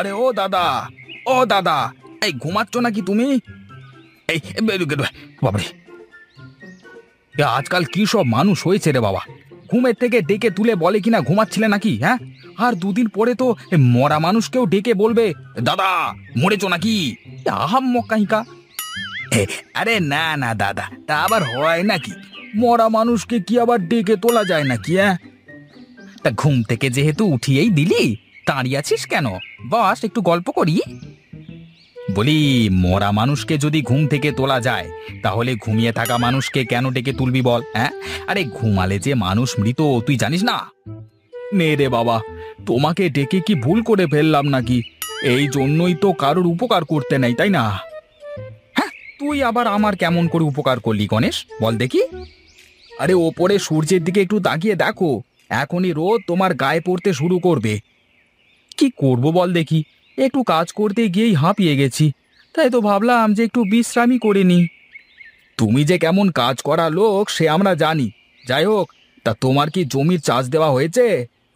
আরে ও দাদা, ও দাদা, এই ঘুমাচ্ছ নাকি তুমি? এই বাবারে, আজকাল কি সব মানুষ হয়েছে রে বাবা! ঘুমের থেকে ডেকে তুলে বলে কিনা ঘুমাচ্ছিলে নাকি, হ্যাঁ? আর দুদিন পরে তো মরা মানুষকেও ডেকে বলবে দাদা মরেছো নাকি। আহাম্মক কাহিকা। আরে না না দাদা, তা আবার হয় নাকি? মরা মানুষকে কি আবার ডেকে তোলা যায় নাকি? হ্যাঁ, তা ঘুম থেকে যেহেতু উঠিয়েই দিলি, দাঁড়িয়ে আছিস কেন? বস, একটু গল্প করি। বলি, মরা মানুষকে যদি ঘুম থেকে তোলা যায়, তাহলে ঘুমিয়ে থাকা মানুষকে কেন ডেকে তুলবি বল? হ্যাঁ, আরে ঘুমালে যে মানুষ মৃত তুই জানিস না? নে রে বাবা, তোমাকে ডেকে কি ভুল করে ফেললাম নাকি? এই জন্যই তো কারোর উপকার করতে নেই, তাই না? হ্যাঁ, তুই আবার আমার কেমন করে উপকার করলি গণেশ, বল দেখি? আরে ওপরে সূর্যের দিকে একটু তাকিয়ে দেখো, এখনই রোদ তোমার গায়ে পড়তে শুরু করবে। কি করব বল দেখি, একটু কাজ করতে গিয়েই হাঁপিয়ে গেছি, তাই তো ভাবলাম যে একটু বিশ্রামই করে নি। তুমি যে কেমন কাজ করা লোক সে আমরা জানি। যাই হোক, তা তোমার কি জমির চাষ দেওয়া হয়েছে?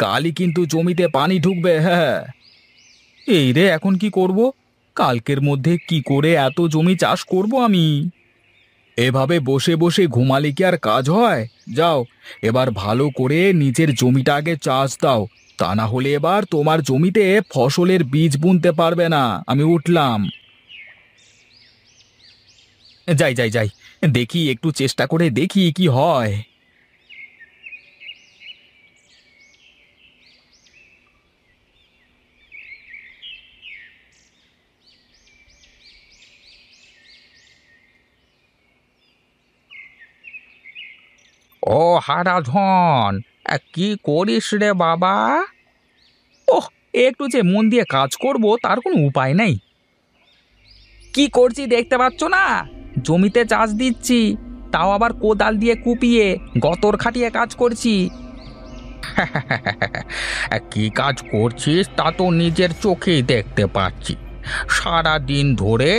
কালই কিন্তু জমিতে পানি ঢুকবে। হ্যাঁ, এই রে, এখন কি করব? কালকের মধ্যে কি করে এত জমি চাষ করব আমি? এভাবে বসে বসে ঘুমালে কি আর কাজ হয়? যাও, এবার ভালো করে নিজের জমিটা আগে চাষ দাও, তা না হলে এবার তোমার জমিতে ফসলের বীজ বুনতে পারবে না। আমি উঠলাম। যাই যাই যাই, দেখি, একটু চেষ্টা করে দেখি কি হয়। ও হারাধন, কি করিস রে বাবা? ওহ, একটু যে মন দিয়ে কাজ করব তার কোনো উপায় নেই। কি করছি দেখতে পাচ্ছ না? জমিতে চাষ দিচ্ছি, তাও আবার কোদাল দিয়ে কুপিয়ে গতর খাটিয়ে কাজ করছি। কি কাজ করছিস তা তো নিজের চোখেই দেখতে পাচ্ছি। সারা দিন ধরে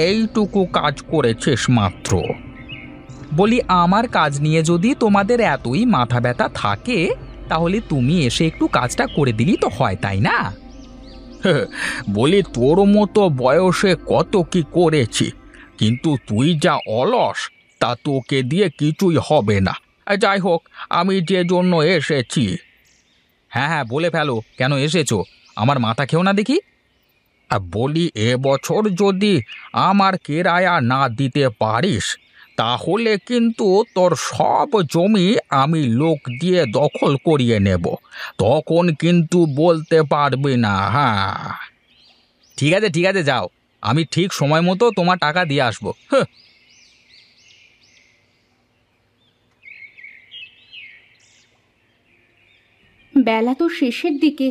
এইটুকু কাজ করেছিস মাত্র। বলি, আমার কাজ নিয়ে যদি তোমাদের এতই মাথা ব্যথা থাকে, তাহলে তুমি এসে একটু কাজটা করে দিলি তো হয়, তাই না? বলি, তোর মতো বয়সে কত কি করেছি, কিন্তু তুই যা অলস, তা তোকে দিয়ে কিছুই হবে না। যাই হোক, আমি যে জন্য এসেছি। হ্যাঁ হ্যাঁ, বলে ফেলো, কেন এসেছো? আমার মাথা খেও না দেখি। বলি, এবছর যদি আমার কেরায়া না দিতে পারিস, তাহলে কিন্তু তোর সব জমি আমি লোক দিয়ে দখল করিয়ে নেব। তখন কিন্তু বলতে পারবি না। হ্যাঁ, ঠিক আছে ঠিক আছে, যাও, আমি ঠিক সময় মতো তোমার টাকা দিয়ে আসবো। বেলা তো শেষের দিকে,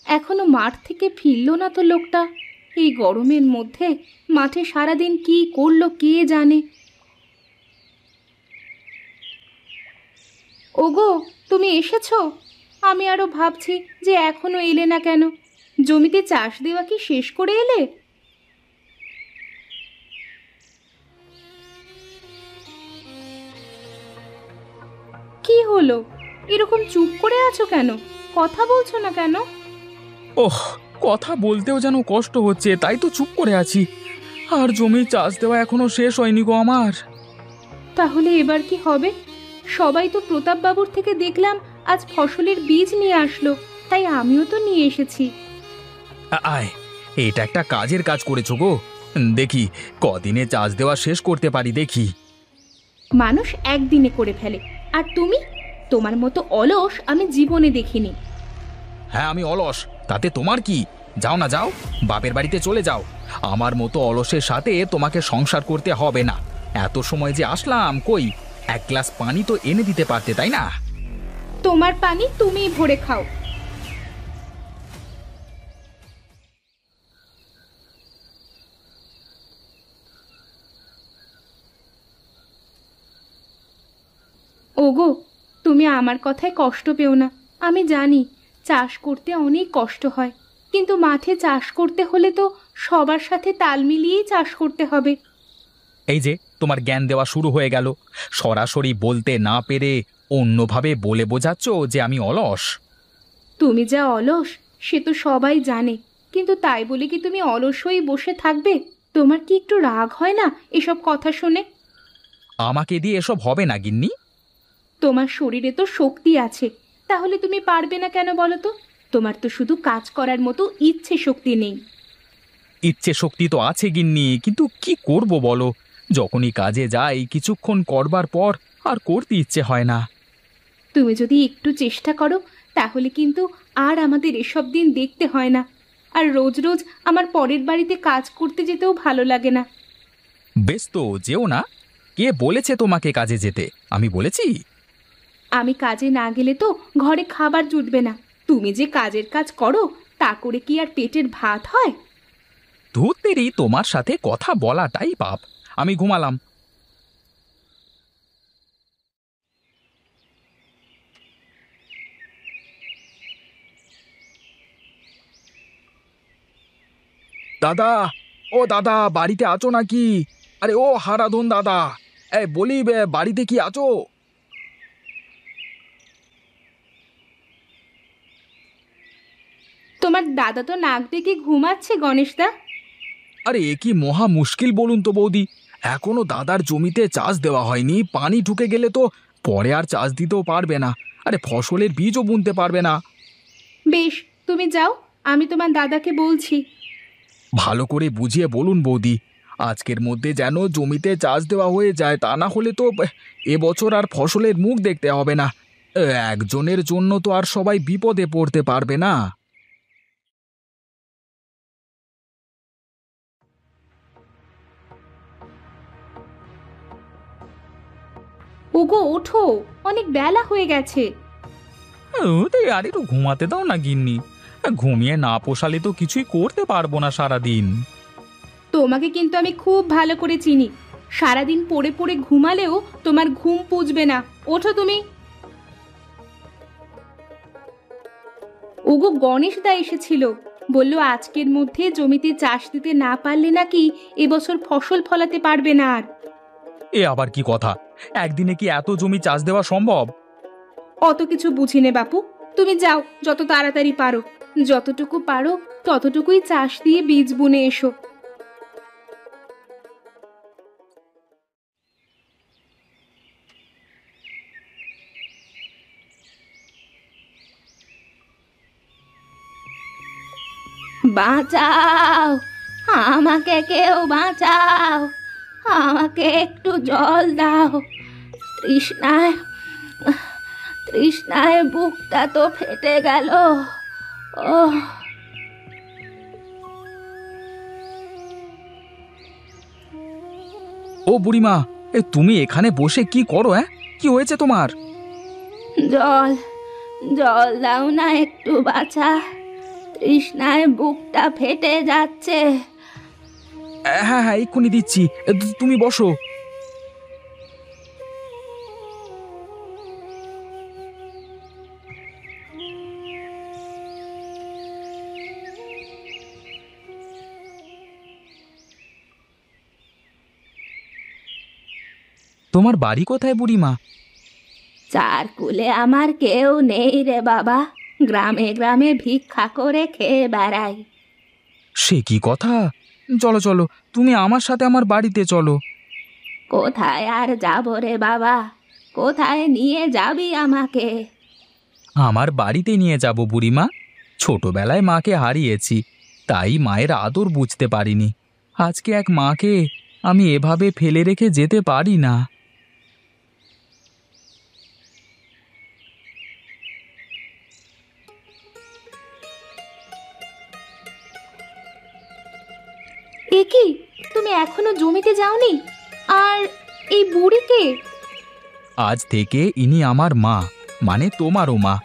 এখনো মাঠ থেকে ফিরলো না তো লোকটা। এই গরমের মধ্যে মাঠে সারাদিন কি করলো কে জানে। ওগো, তুমি এসেছো? আমি আরো ভাবছি যে এখনো এলে না কেন। জমিতে চাষ দেওয়া কি শেষ করে এলে? কি হলো, এরকম চুপ করে আছো কেন? কথা বলছো না কেন? ওহ, কথা বলতেও যেন কষ্ট হচ্ছে, তাই তো চুপ করে আছি। আর জমি চাষ দেওয়া এখনো শেষ হয়নি গো আমার। তাহলে এবার কি হবে? সবাই তো প্রতাপ বাবুর থেকে দেখলাম আজ ফসলের বীজ নিয়ে আসলো, তাই আমিও তো নিয়ে এসেছি। আয়, এটা একটা কাজের কাজ করেছো গো। দেখি কদিনে চাষ দেওয়া শেষ করতে পারি দেখি। মানুষ একদিনে করে ফেলে, আর তুমি? তোমার মতো অলস আমি জীবনে দেখিনি। হ্যাঁ, আমি অলস, তাতে তোমার কি? যাও না, যাও, বাপের বাড়িতে চলে যাও। আমার মতো অলসের সাথে তোমাকে সংসার করতে হবে না। এত সময় যে আসলাম, কই এক গ্লাস পানি তো এনে দিতে পারতে, তাই না? তোমার পানি তুমিই ভরে খাও। ওগো, তুমি আমার কথায় কষ্ট পেও না। আমি জানি চাষ করতে অনেক কষ্ট হয়, কিন্তু মাঠে চাষ করতে হলে তো সবার সাথে তাল মিলিয়েই চাষ করতে হবে। এই যে তোমার জ্ঞান দেওয়া শুরু হয়ে গেল। সরাসরি বলতে না পেরে অন্যভাবে বলে বোঝাচ্ছ যে আমি অলস। তুমি যা অলস সে তো সবাই জানে, কিন্তু তাই বলে কি তুমি অলস হয়ে বসে থাকবে? তোমার কি একটু রাগ হয় না এসব কথা শুনে? আমাকে দিয়ে এসব হবে না গিন্নি। তোমার শরীরে তো শক্তি আছে, তাহলে তুমি পারবে না কেন বলো তো? তোমার তো শুধু কাজ করার মতো ইচ্ছে শক্তি নেই। ইচ্ছে শক্তি তো আছে গিন্নি, কিন্তু কি করব বলো, যখনই কাজে যাই কিছুক্ষণ করবার পর আর করতে ইচ্ছে হয় না। তুমি যদি একটু চেষ্টা করো তাহলে কিন্তু আর আমাদের এসব দিন দেখতে হয় না। আর রোজ রোজ আমার পরের বাড়িতে কাজ করতে যেতেও ভালো লাগে না। বেশ তো যেও না। কে বলেছে তোমাকে কাজে যেতে? আমি বলেছি? আমি কাজে না গেলে তো ঘরে খাবার জুটবে না। তুমি যে কাজের কাজ করো তা করে কি আর পেটের ভাত হয়? ধুত্তেরি, তোমার সাথে কথা বলাটাই পাপ। আমি ঘুমালাম। দাদা, ও দাদা, বাড়িতে আছো নাকি? আরে ও হারাধন দাদা, বলি বাড়িতে কি আছো? তোমার দাদা তো নাক ডেকে ঘুমাচ্ছে গণেশদা। আরে এ কি মহা মুশকিল বলুন তো বৌদি। এখনো দাদার জমিতে চাষ দেওয়া হয়নি, পানি ঢুকে গেলে তো পরে আর চাষ দিতেও পারবে না। আরে ফসলের বীজও বুনতে পারবে না। বেশ, তুমি যাও, আমি তোমার দাদাকে বলছি। ভালো করে বুঝিয়ে বলুন বৌদি, আজকের মধ্যে যেন জমিতে চাষ দেওয়া হয়ে যায়, তা না হলে তো এবছর আর ফসলের মুখ দেখতে হবে না। একজনের জন্য তো আর সবাই বিপদে পড়তে পারবে না। ওগো ওঠো, অনেক বেলা হয়ে গেছে। আর একটু ঘুমাতে দাও না গিন্নি। ঘুমিয়ে না পোষালে তো কিছুই করতে পারবো না সারাদিন। তোমাকে কিন্তু আমি খুব ভালো করে চিনি। সারাদিন পড়ে পড়ে ঘুমালেও তোমার ঘুম পুজবে না। ওঠো তুমি। ওগো গণেশদা এসেছিল, বলল আজকের মধ্যে জমিতে চাষ দিতে না পারলে নাকি এবছর ফসল ফলাতে পারবে না আর। এ আবার কি কথা? একদিনে কি এত জমি চাষ দেওয়া সম্ভব? অত কিছু বুঝি নে বাপু, তুমি যাও, যত তাড়াতাড়ি পারো, যতটুকু পারো ততটুকুই চাষ দিয়ে বীজ বুনে এসো। বাঁচাও, আমাকে কেউ বাঁচাও, আমাকে একটু জল দাও। তৃষ্ণায় তৃষ্ণায় বুকটা তো ফেটে গেল। ও ও বুড়িমা, তুমি এখানে বসে কি করো? কি হয়েছে তোমার? জল জল দাও না একটু বাছা, তৃষ্ণায় বুকটা ফেটে যাচ্ছে। হ্যাঁ হ্যাঁ, এক্ষুনি দিচ্ছি। তুমি বসো। তোমার বাড়ি কোথায় বুড়িমা? চারকুলে আমার কেউ নেই রে বাবা, গ্রামে গ্রামে ভিক্ষা করে খেয়ে বেড়াই। সে কি কথা! চলো চলো, তুমি আমার সাথে আমার বাড়িতে চলো। কোথায় আর যাব রে বাবা, কোথায় নিয়ে যাবি আমাকে? আমার বাড়িতে নিয়ে যাব বুড়িমা। ছোটবেলায় মাকে হারিয়েছি, তাই মায়ের আদর বুঝতে পারিনি। আজকে এক মাকে আমি এভাবে ফেলে রেখে যেতে পারি না। এ কি, তুমি এখনো জমিতে যাওনি? আর এই বুড়িকে? আজ থেকে ইনি আমার মা, মানে তোমারও মা।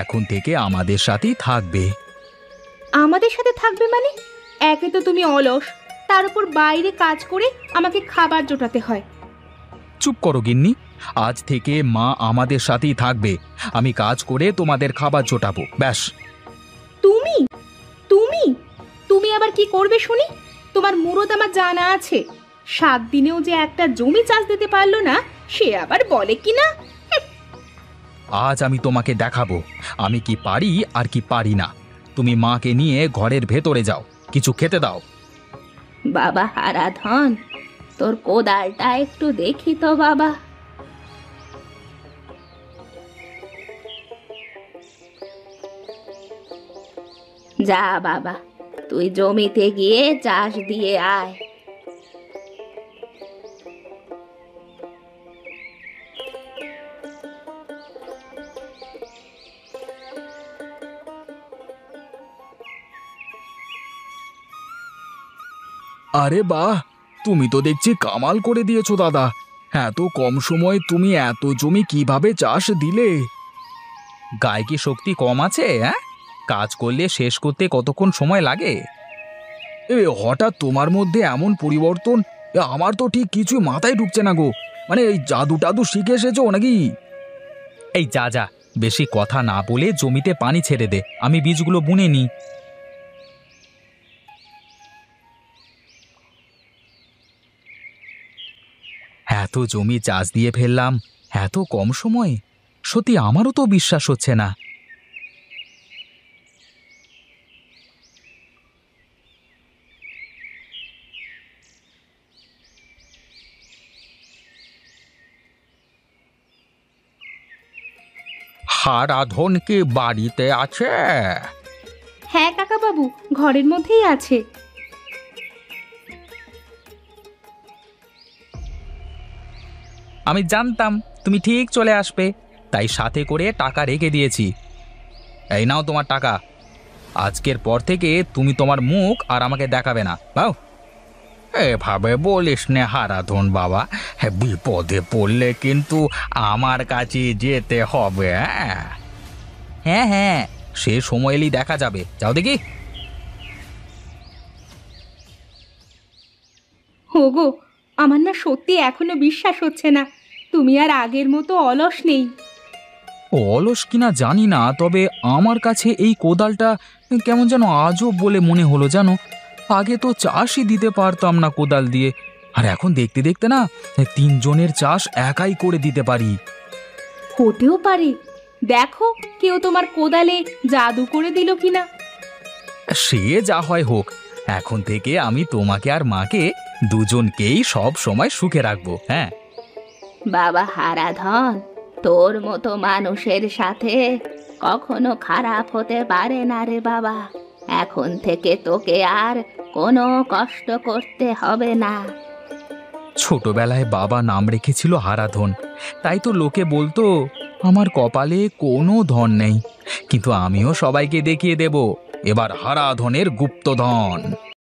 এখন থেকে আমাদের সাথেই থাকবে। আমাদের সাথে থাকবে মানে? একে তো তুমি অলস, তার উপর বাইরে কাজ করে আমাকে খাবার জোটাতে হয়। চুপ করো গিন্নি। আজ থেকে মা আমাদের সাথেই থাকবে। আমি কাজ করে তোমাদের খাবার জোটাবো, ব্যাস। তুমি তুমি তুমি আবার কি করবে শুনি? তোমার মুরত আমার জানা আছে। 7 দিনেও যে একটা জমি চাষ দিতে পারলো না, সে আবার বলে কি না। আজ আমি তোমাকে দেখাবো আমি কি পারি আর কি পারি না। তুমি মাকে নিয়ে ঘরের ভেতরে যাও, কিছু খেতে দাও। বাবা হারাধন, তোর কোদালটা একটু দেখি তো বাবা। যা বাবা, তুই জমিতে গিয়ে চাষ দিয়ে আয়। আরে বাহ, তুমি তো দেখছি কামাল করে দিয়েছো দাদা। এত কম সময়ে তুমি এত জমি কিভাবে চাষ দিলে? গায়ে কি শক্তি কম আছে? হ্যাঁ, কাজ করলে শেষ করতে কতক্ষণ সময় লাগে? হঠাৎ তোমার মধ্যে এমন পরিবর্তন, আমার তো ঠিক কিছু মাথায় ঢুকছে না গো। মানে এই জাদু টাদু শিখে এসেছো নাকি? এই যা যা, বেশি কথা না বলে জমিতে পানি ছেড়ে দে, আমি বীজগুলো বুনে নিই। এত জমি চাষ দিয়ে ফেললাম এত কম সময়ে, সত্যি আমারও তো বিশ্বাস হচ্ছে না। হারাধন কি বাড়িতে আছে? হ্যাঁ কাকা বাবু, ঘরের মধ্যেই আছে। আমি জানতাম তুমি ঠিক চলে আসবে, তাই সাথে করে টাকা রেখে দিয়েছি। এই নাও তোমার টাকা। আজকের পর থেকে তুমি তোমার মুখ আর আমাকে দেখাবে না, বাও। এভাবে বলিস নে হারাধন বাবা, বিপদে পড়লে কিন্তু আমার কাছে যেতে হবে। হ্যাঁ হ্যাঁ, সে সময় এলেই দেখা যাবে, যাও দেখি। ওগো, আমার না সত্যি এখনো বিশ্বাস হচ্ছে না তুমি আর আগের মতো অলস নেই। অলস কিনা জানি না, তবে আমার কাছে এই কোদালটা কেমন যেন আজব বলে মনে হলো জানো। আগে তো চাষই দিতে পারতাম না কোদাল দিয়ে, আর এখন দেখতে দেখতে না 3 জনের চাষ একাই করে দিতে পারি। হতেও পারে, দেখো কেউ তোমার কোদালে জাদু করে দিল কিনা। সে যা হয় হোক, এখন থেকে আমি তোমাকে আর মাকে দুজনকেই সব সময় সুখে রাখবো। হ্যাঁ বাবা হারাধন, তোর মতো মানুষের সাথে কখনো খারাপ হতে পারে না রে বাবা। এখন থেকে তোকে আর কোনো কষ্ট করতে হবে না। ছোটবেলায় বাবা নাম রেখেছিল হারাধন, তাই তো লোকে বলতো আমার কপালে কোনো ধন নেই, কিন্তু আমিও সবাইকে দেখিয়ে দেব এবার হারাধনের গুপ্তধন।